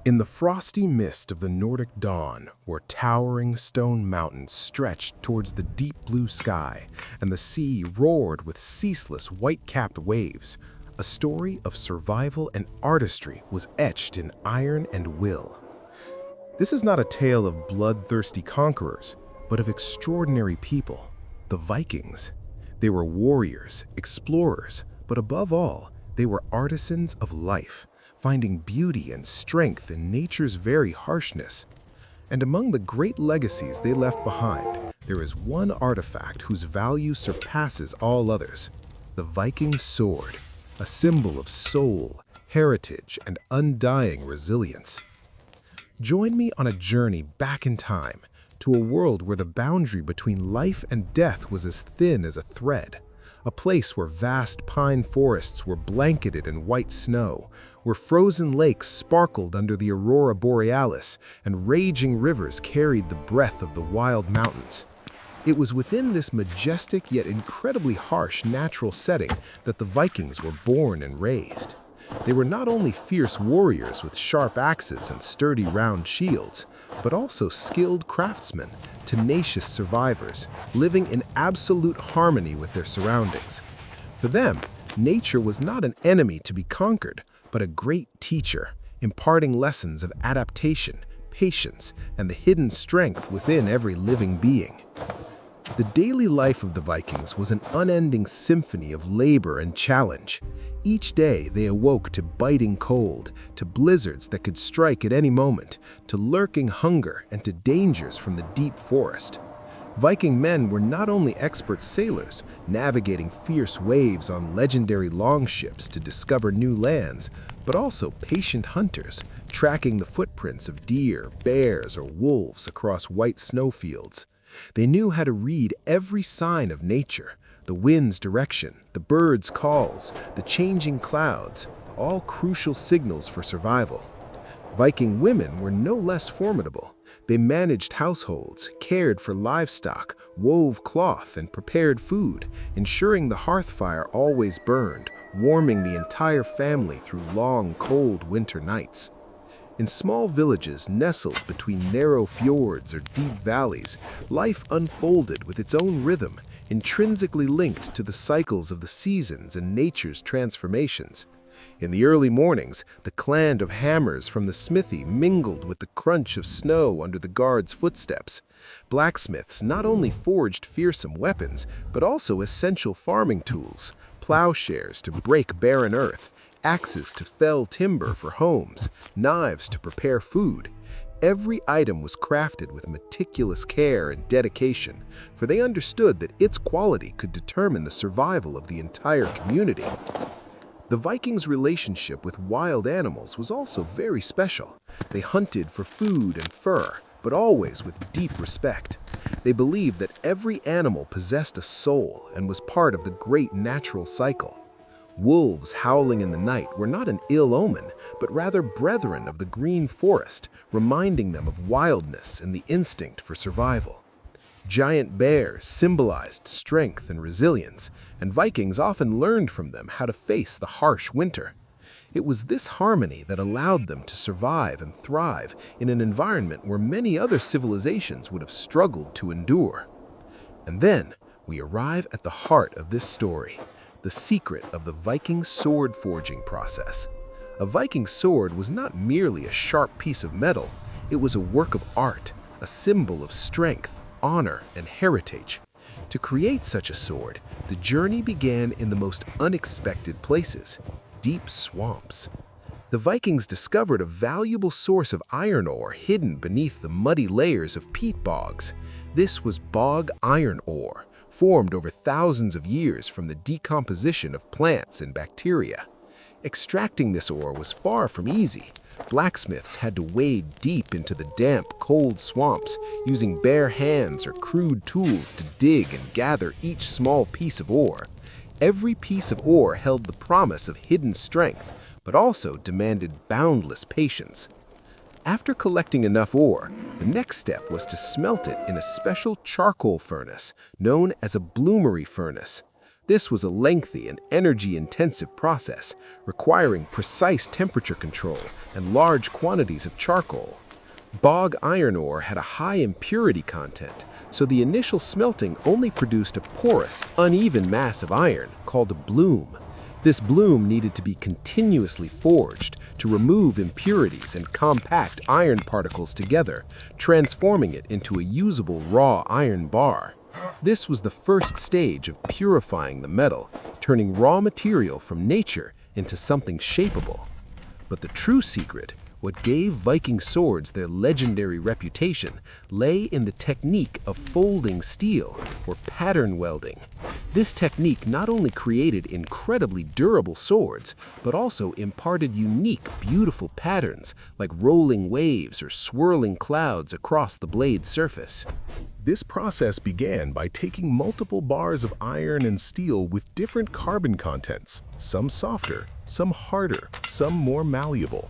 In the frosty mist of the Nordic dawn, where towering stone mountains stretched towards the deep blue sky, and the sea roared with ceaseless white-capped waves, a story of survival and artistry was etched in iron and will. This is not a tale of bloodthirsty conquerors, but of extraordinary people, the Vikings. They were warriors, explorers, but above all, they were artisans of life, finding beauty and strength in nature's very harshness. And among the great legacies they left behind, there is one artifact whose value surpasses all others: the Viking sword, a symbol of soul, heritage, and undying resilience. Join me on a journey back in time to a world where the boundary between life and death was as thin as a thread. A place where vast pine forests were blanketed in white snow, where frozen lakes sparkled under the aurora borealis, and raging rivers carried the breath of the wild mountains. It was within this majestic yet incredibly harsh natural setting that the Vikings were born and raised. They were not only fierce warriors with sharp axes and sturdy round shields, but also skilled craftsmen, tenacious survivors, living in absolute harmony with their surroundings. For them, nature was not an enemy to be conquered, but a great teacher, imparting lessons of adaptation, patience, and the hidden strength within every living being. The daily life of the Vikings was an unending symphony of labor and challenge. Each day they awoke to biting cold, to blizzards that could strike at any moment, to lurking hunger, and to dangers from the deep forest. Viking men were not only expert sailors, navigating fierce waves on legendary longships to discover new lands, but also patient hunters, tracking the footprints of deer, bears, or wolves across white snowfields. They knew how to read every sign of nature: the wind's direction, the birds' calls, the changing clouds, all crucial signals for survival. Viking women were no less formidable. They managed households, cared for livestock, wove cloth, and prepared food, ensuring the hearth fire always burned, warming the entire family through long, cold winter nights. In small villages nestled between narrow fjords or deep valleys, life unfolded with its own rhythm, intrinsically linked to the cycles of the seasons and nature's transformations. In the early mornings, the clang of hammers from the smithy mingled with the crunch of snow under the guards' footsteps. Blacksmiths not only forged fearsome weapons, but also essential farming tools: plowshares to break barren earth, axes to fell timber for homes, knives to prepare food. Every item was crafted with meticulous care and dedication, for they understood that its quality could determine the survival of the entire community. The Vikings' relationship with wild animals was also very special. They hunted for food and fur, but always with deep respect. They believed that every animal possessed a soul and was part of the great natural cycle. Wolves howling in the night were not an ill omen, but rather brethren of the green forest, reminding them of wildness and the instinct for survival. Giant bears symbolized strength and resilience, and Vikings often learned from them how to face the harsh winter. It was this harmony that allowed them to survive and thrive in an environment where many other civilizations would have struggled to endure. And then we arrive at the heart of this story: the secret of the Viking sword forging process. A Viking sword was not merely a sharp piece of metal, it was a work of art, a symbol of strength, honor, and heritage. To create such a sword, the journey began in the most unexpected places: deep swamps. The Vikings discovered a valuable source of iron ore hidden beneath the muddy layers of peat bogs. This was bog iron ore, formed over thousands of years from the decomposition of plants and bacteria. Extracting this ore was far from easy. Blacksmiths had to wade deep into the damp, cold swamps, using bare hands or crude tools to dig and gather each small piece of ore. Every piece of ore held the promise of hidden strength, but also demanded boundless patience. After collecting enough ore, the next step was to smelt it in a special charcoal furnace known as a bloomery furnace. This was a lengthy and energy-intensive process, requiring precise temperature control and large quantities of charcoal. Bog iron ore had a high impurity content, so the initial smelting only produced a porous, uneven mass of iron called a bloom. This bloom needed to be continuously forged to remove impurities and compact iron particles together, transforming it into a usable raw iron bar. This was the first stage of purifying the metal, turning raw material from nature into something shapeable. But the true secret, what gave Viking swords their legendary reputation, lay in the technique of folding steel, or pattern welding. This technique not only created incredibly durable swords, but also imparted unique, beautiful patterns like rolling waves or swirling clouds across the blade's surface. This process began by taking multiple bars of iron and steel with different carbon contents, some softer, some harder, some more malleable.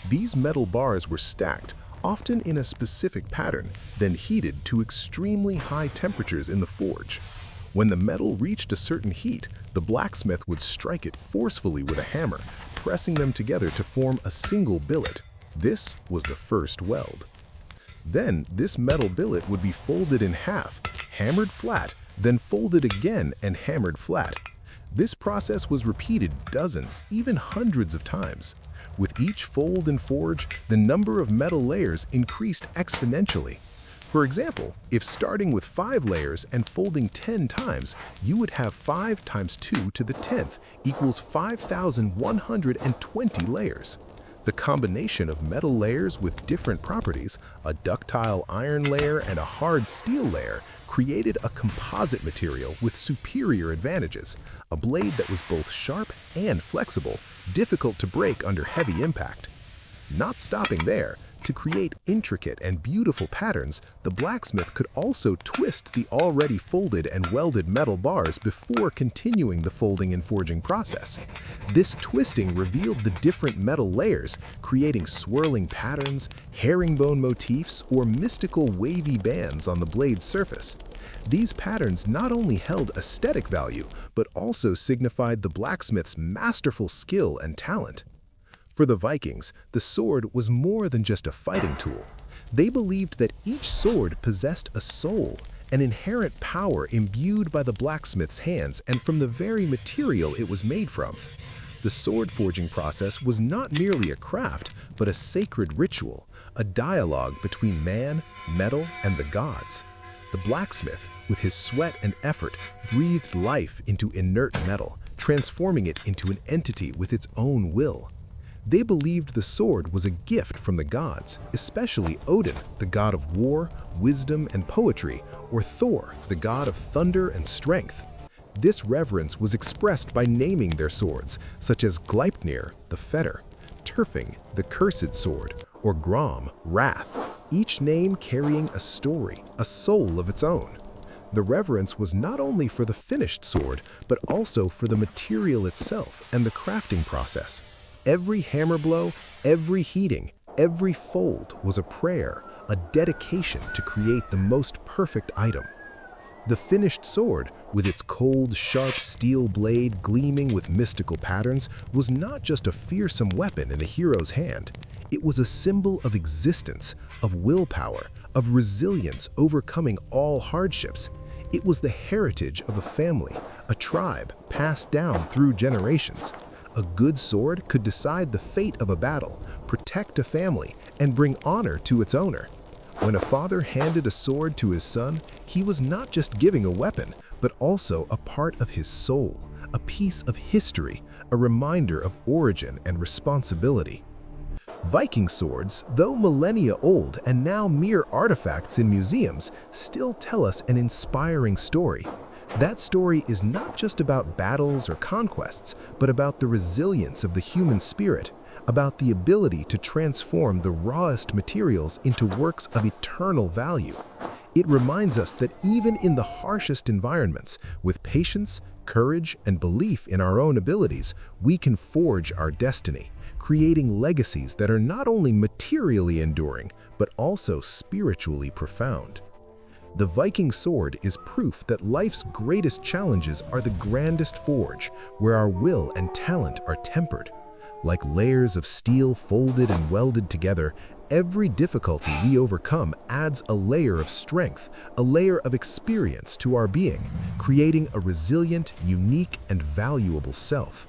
These metal bars were stacked, often in a specific pattern, then heated to extremely high temperatures in the forge. When the metal reached a certain heat, the blacksmith would strike it forcefully with a hammer, pressing them together to form a single billet. This was the first weld. Then, this metal billet would be folded in half, hammered flat, then folded again and hammered flat. This process was repeated dozens, even hundreds of times. With each fold and forge, the number of metal layers increased exponentially. For example, if starting with 5 layers and folding 10 times, you would have 5 times 2 to the 10th equals 5,120 layers. The combination of metal layers with different properties, a ductile iron layer and a hard steel layer, created a composite material with superior advantages, a blade that was both sharp and flexible, difficult to break under heavy impact. Not stopping there, to create intricate and beautiful patterns, the blacksmith could also twist the already folded and welded metal bars before continuing the folding and forging process. This twisting revealed the different metal layers, creating swirling patterns, herringbone motifs, or mystical wavy bands on the blade's surface. These patterns not only held aesthetic value, but also signified the blacksmith's masterful skill and talent. For the Vikings, the sword was more than just a fighting tool. They believed that each sword possessed a soul, an inherent power imbued by the blacksmith's hands and from the very material it was made from. The sword forging process was not merely a craft, but a sacred ritual, a dialogue between man, metal, and the gods. The blacksmith, with his sweat and effort, breathed life into inert metal, transforming it into an entity with its own will. They believed the sword was a gift from the gods, especially Odin, the god of war, wisdom, and poetry, or Thor, the god of thunder and strength. This reverence was expressed by naming their swords, such as Gleipnir, the fetter, Turfing, the cursed sword, or Grom, wrath, each name carrying a story, a soul of its own. The reverence was not only for the finished sword, but also for the material itself and the crafting process. Every hammer blow, every heating, every fold was a prayer, a dedication to create the most perfect item. The finished sword, with its cold, sharp steel blade gleaming with mystical patterns, was not just a fearsome weapon in the hero's hand. It was a symbol of existence, of willpower, of resilience overcoming all hardships. It was the heritage of a family, a tribe passed down through generations. A good sword could decide the fate of a battle, protect a family, and bring honor to its owner. When a father handed a sword to his son, he was not just giving a weapon, but also a part of his soul, a piece of history, a reminder of origin and responsibility. Viking swords, though millennia old and now mere artifacts in museums, still tell us an inspiring story. That story is not just about battles or conquests, but about the resilience of the human spirit, about the ability to transform the rawest materials into works of eternal value. It reminds us that even in the harshest environments, with patience, courage, and belief in our own abilities, we can forge our destiny, creating legacies that are not only materially enduring, but also spiritually profound. The Viking sword is proof that life's greatest challenges are the grandest forge, where our will and talent are tempered. Like layers of steel folded and welded together, every difficulty we overcome adds a layer of strength, a layer of experience to our being, creating a resilient, unique, and valuable self.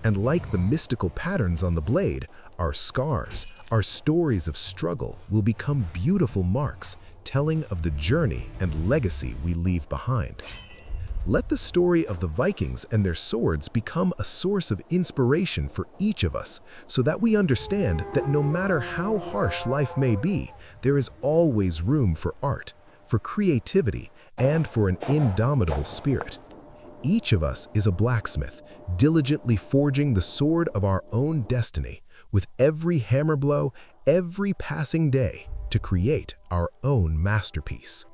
And like the mystical patterns on the blade, our scars, our stories of struggle will become beautiful marks, telling of the journey and legacy we leave behind. Let the story of the Vikings and their swords become a source of inspiration for each of us, so that we understand that no matter how harsh life may be, there is always room for art, for creativity, and for an indomitable spirit. Each of us is a blacksmith, diligently forging the sword of our own destiny, with every hammer blow, every passing day, to create our own masterpiece.